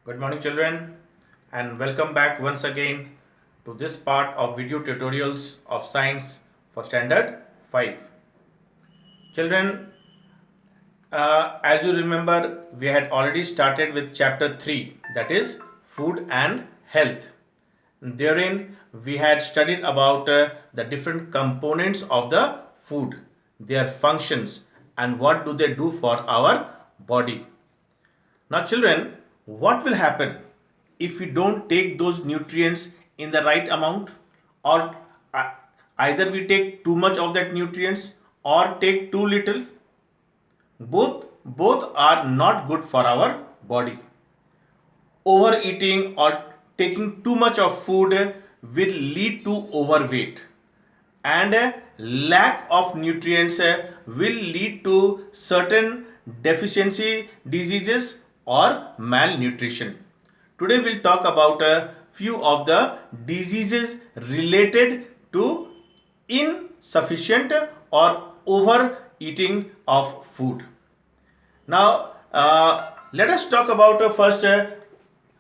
Good morning, children, and welcome back once again to this part of video tutorials of science for standard 5. Children, as you remember, we had already started with chapter 3, that is food and health. Therein, we had studied about the different components of the food, their functions, and what do they do for our body. Now, children, what will happen if we don't take those nutrients in the right amount, or uh, either we take too much of that nutrients or take too little? Both are not good for our body. Overeating or taking too much of food will lead to overweight, and lack of nutrients will lead to certain deficiency diseases or malnutrition. Today we'll talk about a few of the diseases related to insufficient or overeating of food. Now let us talk about first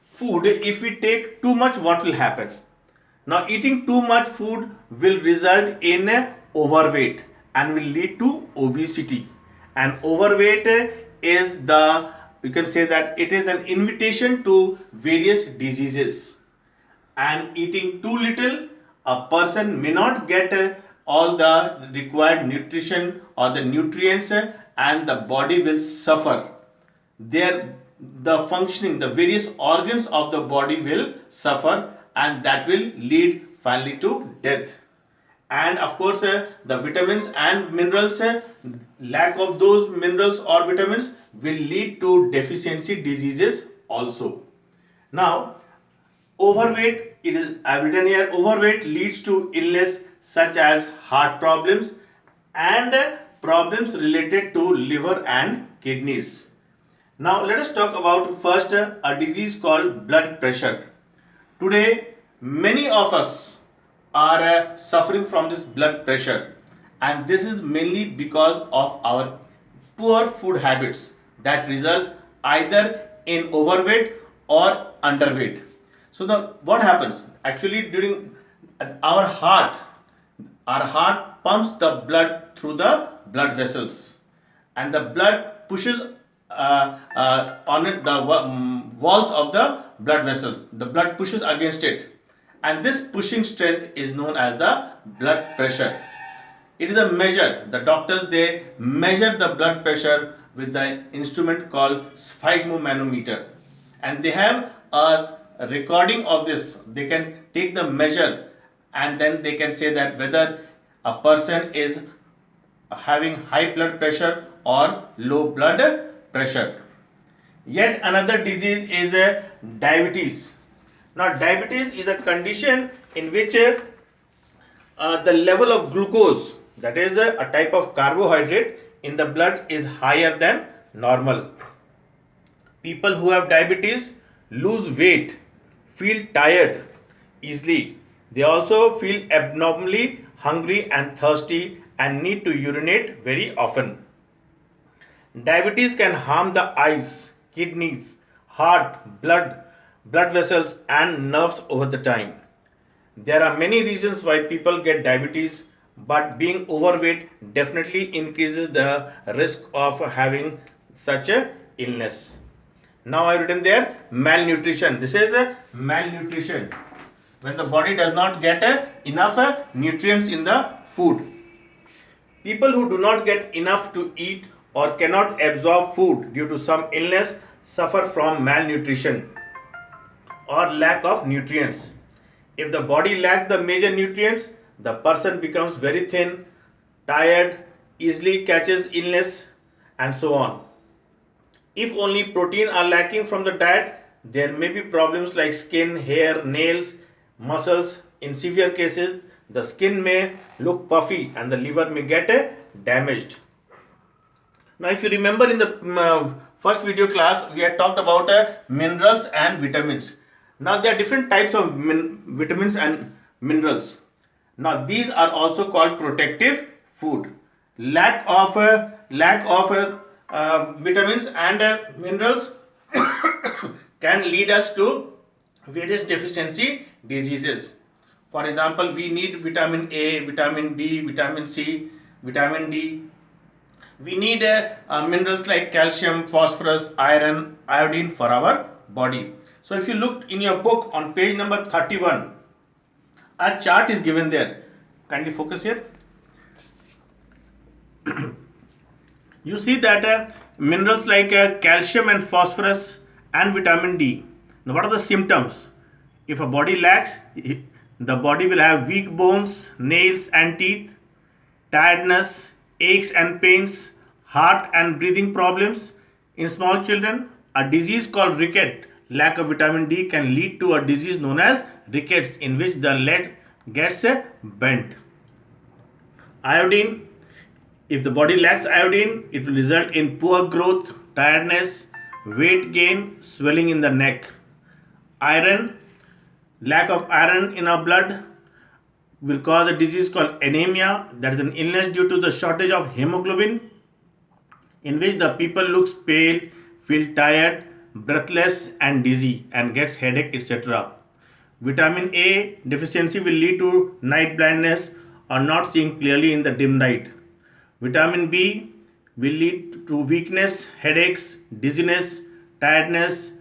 food. If we take too much, what will happen? Now, eating too much food will result in overweight and will lead to obesity. And overweight is the, you can say that it is an invitation to various diseases. And eating too little, a person may not get all the required nutrition or the nutrients, and the body will suffer. Their the functioning, the various organs of the body will suffer, and that will lead finally to death. And of course the vitamins and minerals, lack of those minerals or vitamins will lead to deficiency diseases also. Now, overweight, it is written here, overweight leads to illness such as heart problems and problems related to liver and kidneys. Now let us talk about first a disease called blood pressure. Today many of us are suffering from this blood pressure, and this is mainly because of our poor food habits that results either in overweight or underweight. So the what happens actually during our heart, our heart pumps the blood through the blood vessels, and the blood pushes on it, the walls of the blood vessels. The blood pushes against it, and this pushing strength is known as the blood pressure. It is a measure. The doctors, they measure the blood pressure with the instrument called sphygmomanometer, and they have a recording of this. They can take the measure, and then they can say that whether a person is having high blood pressure or low blood pressure. Yet another disease is diabetes. Now, diabetes is a condition in which the level of glucose, that is a type of carbohydrate in the blood, is higher than normal. People who have diabetes lose weight, feel tired easily. They also feel abnormally hungry and thirsty and need to urinate very often. Diabetes can harm the eyes, kidneys, heart, blood vessels, and nerves over the time. There are many reasons why people get diabetes, but being overweight definitely increases the risk of having such a illness. Now I written there malnutrition. This is a malnutrition, when the body does not get enough nutrients in the food. People who do not get enough to eat or cannot absorb food due to some illness suffer from malnutrition or lack of nutrients. If the body lacks the major nutrients, the person becomes very thin, tired, easily catches illness, and so on. If only protein are lacking from the diet, there may be problems like skin, hair, nails, muscles. In severe cases, the skin may look puffy and the liver may get damaged. Now, if you remember in the first video class, we had talked about minerals and vitamins. Now, there are different types of vitamins and minerals. Now, these are also called protective food. Lack of vitamins and minerals can lead us to various deficiency diseases. For example, we need vitamin A, vitamin B, vitamin C, vitamin D. We need minerals like calcium, phosphorus, iron, iodine for our body. So if you look in your book on page number 31, a chart is given there. Kindly focus here. You see that minerals like calcium and phosphorus and vitamin D. Now, what are the symptoms? If a body lacks, the body will have weak bones, nails and teeth, tiredness, aches and pains, heart and breathing problems. In small children, a disease called ricket, lack of vitamin D, can lead to a disease known as rickets, in which the leg gets bent. Iodine, if the body lacks iodine, it will result in poor growth, tiredness, weight gain, swelling in the neck. Iron, lack of iron in our blood will cause a disease called anemia, that is an illness due to the shortage of hemoglobin, in which the people looks pale, feel tired, breathless and dizzy and gets headache, etc. Vitamin A deficiency will lead to night blindness or not seeing clearly in the dim night. Vitamin B will lead to weakness, headaches, dizziness, tiredness,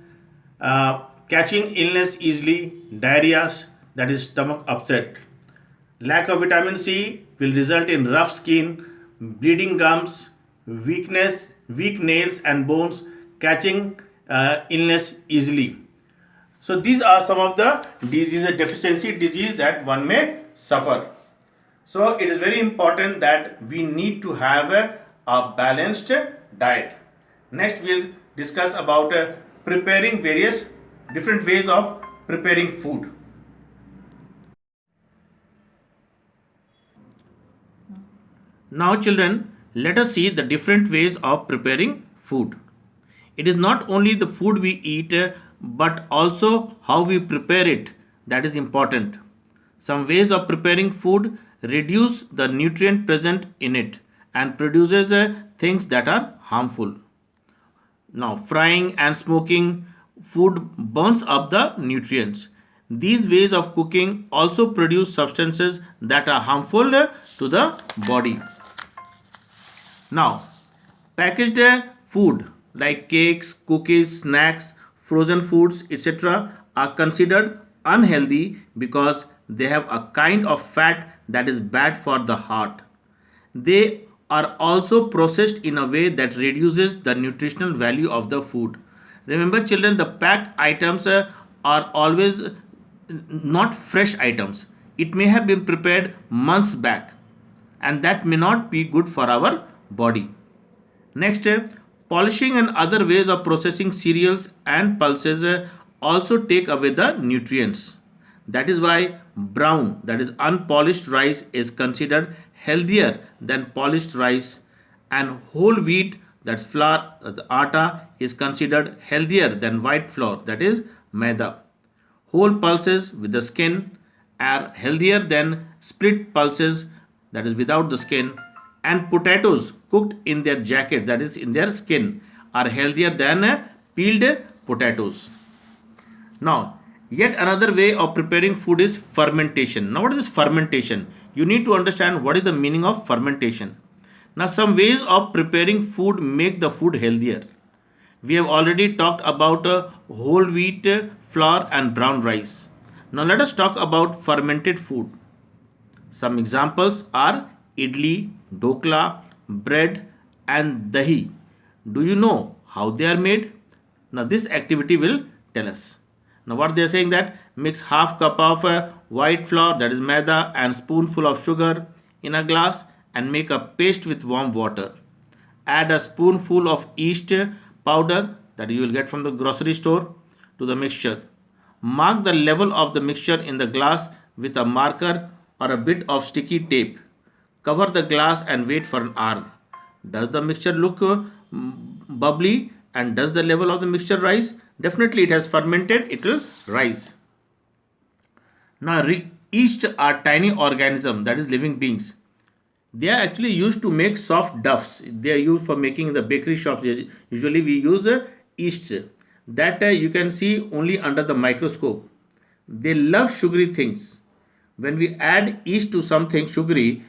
catching illness easily, diarrhea, that is stomach upset. Lack of vitamin C will result in rough skin, bleeding gums, weakness, weak nails and bones, catching illness easily. So these are some of the diseases, deficiency disease that one may suffer. So it is very important that we need to have a balanced diet. Next we'll discuss about preparing various different ways of preparing food. Now children, let us see the different ways of preparing food. It is not only the food we eat but also how we prepare it that is important. Some ways of preparing food reduce the nutrient present in it and produces things that are harmful. Now, frying and smoking food burns up the nutrients. These ways of cooking also produce substances that are harmful to the body. Now, packaged food like cakes, cookies, snacks, frozen foods, etc., are considered unhealthy because they have a kind of fat that is bad for the heart. They are also processed in a way that reduces the nutritional value of the food. Remember, children, the packed items are always not fresh items. It may have been prepared months back, and that may not be good for our body. Next, polishing and other ways of processing cereals and pulses also take away the nutrients. That is why brown, that is unpolished rice, is considered healthier than polished rice, and whole wheat, that's flour, the atta, is considered healthier than white flour, that is maida. Whole pulses with the skin are healthier than split pulses, that is without the skin, and potatoes cooked in their jacket, that is in their skin, are healthier than peeled potatoes. Now, yet another way of preparing food is fermentation. Now, what is fermentation? You need to understand what is the meaning of fermentation. Now, some ways of preparing food make the food healthier. We have already talked about whole wheat flour and brown rice. Now, let us talk about fermented food. Some examples are idli, dokla, bread, and dahi. Do you know how they are made? Now, this activity will tell us. Now, what they are saying that mix half cup of white flour, that is maida, and spoonful of sugar in a glass and make a paste with warm water. Add a spoonful of yeast powder that you will get from the grocery store to the mixture. Mark the level of the mixture in the glass with a marker or a bit of sticky tape. Cover the glass and wait for an hour. Does the mixture look bubbly, and does the level of the mixture rise? Definitely it has fermented, it will rise. Now, yeast are tiny organisms, that is living beings. They are actually used to make soft doughs. They are used for making in the bakery shops. Usually we use yeast. that you can see only under the microscope. They love sugary things. When we add yeast to something sugary,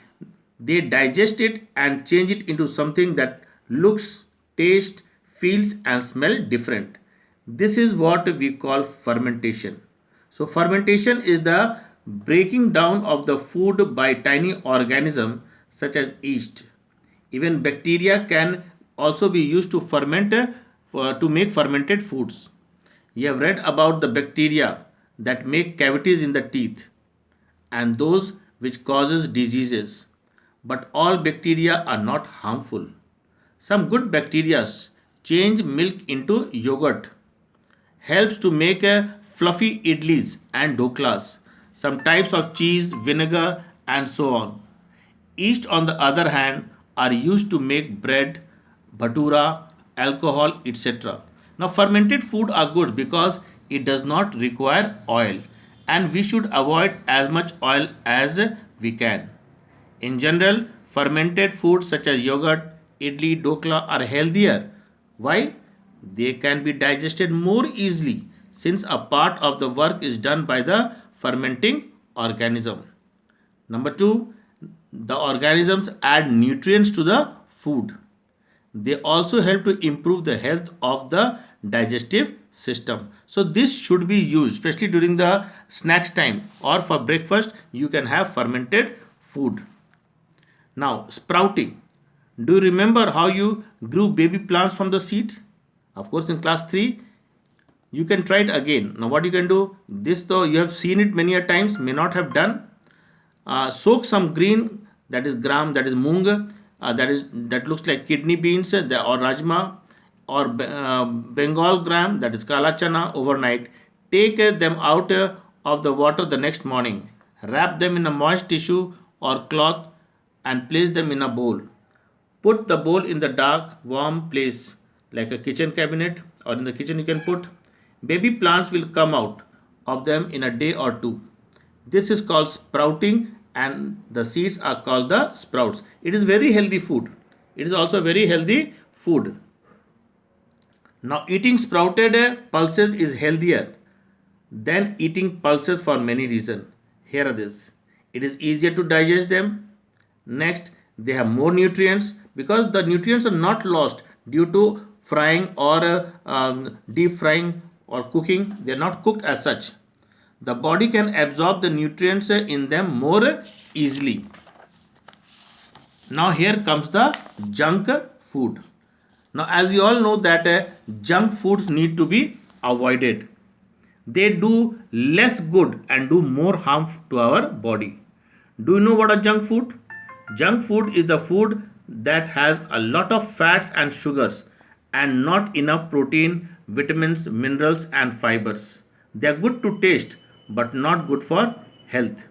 they digest it and change it into something that looks, tastes, feels, and smells different. This is what we call fermentation. So, fermentation is the breaking down of the food by tiny organisms such as yeast. Even bacteria can also be used to ferment to make fermented foods. You have read about the bacteria that make cavities in the teeth and those which causes diseases. But all bacteria are not harmful. Some good bacteria change milk into yogurt, helps to make a fluffy idlis and doklas, some types of cheese, vinegar, and so on. Yeast, on the other hand, are used to make bread, bhatura, alcohol, etc. Now, fermented food are good because it does not require oil, and we should avoid as much oil as we can. In general, fermented foods such as yogurt, idli, dokla are healthier. Why? They can be digested more easily since a part of the work is done by the fermenting organism. Number two, the organisms add nutrients to the food. They also help to improve the health of the digestive system. So this should be used, especially during the snacks time or for breakfast. You can have fermented food. Now, sprouting. Do you remember how you grew baby plants from the seed? Of course, in class 3, you can try it again. Now, what you can do, this though you have seen it many a times, may not have done. Soak some green, that is gram, that is moong, that looks like kidney beans or rajma, or Bengal gram, that is kala chana, overnight. Take them out of the water the next morning. Wrap them in a moist tissue or cloth and place them in a bowl. Put the bowl in the dark, warm place like a kitchen cabinet, or in the kitchen you can put. Baby plants will come out of them in a day or two. This is called sprouting, and the seeds are called the sprouts. It is very healthy food. It is also very healthy food. Now, eating sprouted pulses is healthier than eating pulses for many reasons. Here are this. It is easier to digest them. Next, they have more nutrients because the nutrients are not lost due to frying or deep frying or cooking. They are not cooked as such. The body can absorb the nutrients in them more easily. Now here comes the junk food. Now, as we all know that junk foods need to be avoided. They do less good and do more harm to our body. Do you know what a junk food? Junk food is the food that has a lot of fats and sugars and not enough protein, vitamins, minerals, and fibers. They are good to taste but not good for health.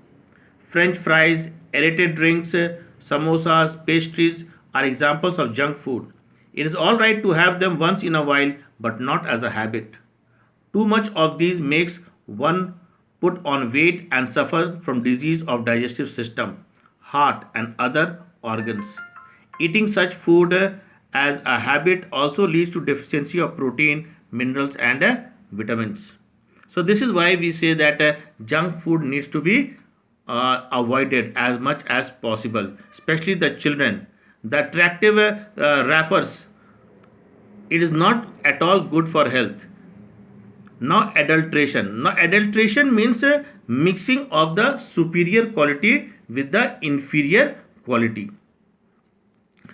French fries, aerated drinks, samosas, pastries are examples of junk food. It is all right to have them once in a while but not as a habit. Too much of these makes one put on weight and suffer from disease of digestive system, heart and other organs. Eating such food as a habit also leads to deficiency of protein, minerals and vitamins. So this is why we say that junk food needs to be avoided as much as possible, especially the children. The attractive wrappers, it is not at all good for health. Now adulteration. Now adulteration means mixing of the superior quality with the inferior quality.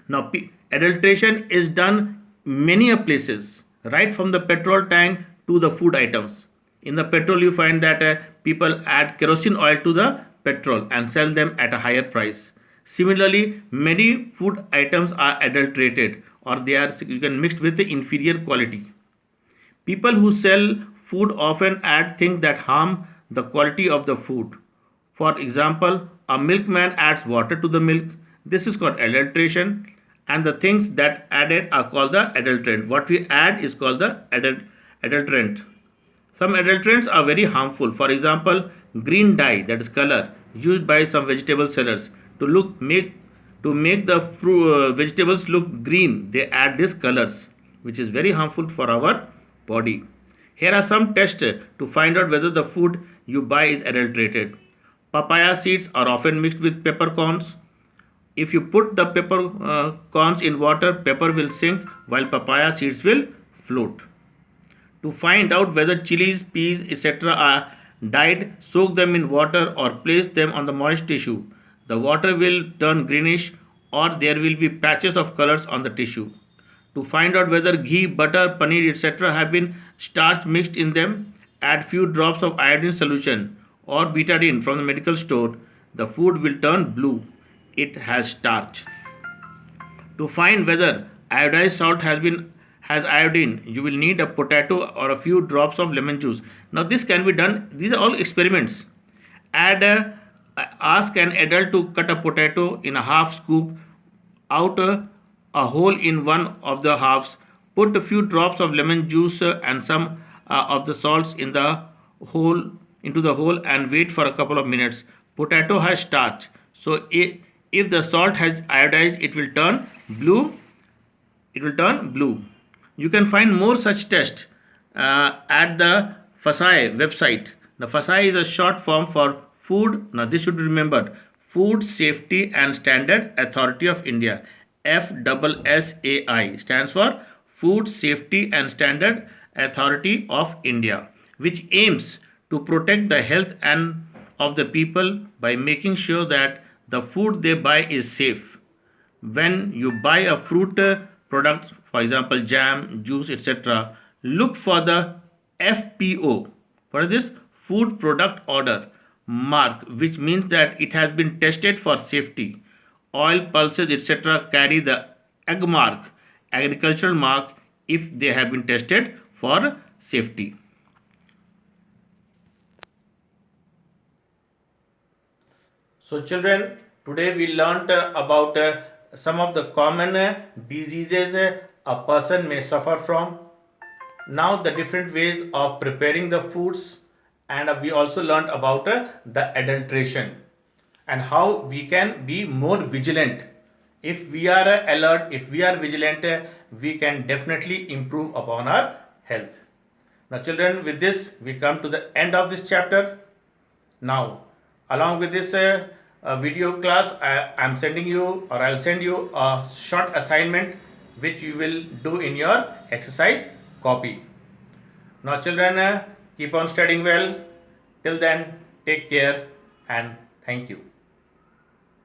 Now adulteration is done many a places, right from the petrol tank to the food items. In the petrol you find that people add kerosene oil to the petrol and sell them at a higher price. Similarly, many food items are adulterated or they are you can mixed with the inferior quality. People who sell food often add things that harm the quality of the food. For example, a milkman adds water to the milk. This is called adulteration, and the things that added are called the adulterant. What we add is called the adulterant. Some adulterants are very harmful. For example, green dye, that is color, used by some vegetable sellers to make the vegetables look green. They add these colors, which is very harmful for our body. Here are some tests to find out whether the food you buy is adulterated. Papaya seeds are often mixed with peppercorns. If you put the peppercorns in water, pepper will sink while papaya seeds will float. To find out whether chilies, peas, etc. are dyed, soak them in water or place them on the moist tissue. The water will turn greenish or there will be patches of colors on the tissue. To find out whether ghee, butter, paneer, etc. have been starch mixed in them, add few drops of iodine solution or betadine from the medical store. The food will turn blue. It has starch. To find whether iodized salt has iodine, you will need a potato or a few drops of lemon juice. Now this can be done. These are all experiments. Add ask an adult to cut a potato in a half, scoop out a hole in one of the halves, put a few drops of lemon juice and some of the salts in the hole into the hole and wait for a couple of minutes. Potato has starch, so if the salt has iodized, blue it will turn blue. You can find more such tests at the FSSAI website. The FSSAI is a short form for Food. Now this should be remembered. Food Safety and Standard Authority of India. FSSAI stands for Food Safety and Standard Authority of India, which aims to protect the health and of the people by making sure that the food they buy is safe. When you buy a fruit product, for example jam, juice, etc., look for the FPO. What is this? Food product order mark, which means that it has been tested for safety. Oil, pulses, etc. carry the AG mark, agricultural mark, if they have been tested for safety. So children, today we learnt about some of the common diseases a person may suffer from. Now the different ways of preparing the foods, and we also learnt about the adulteration and how we can be more vigilant. If we are alert, if we are vigilant, we can definitely improve upon our health. Now children, with this we come to the end of this chapter. Now, along with this video class, I'm sending you, or I'll send you a short assignment which you will do in your exercise copy. Now children, keep on studying well. Till then, take care and thank you.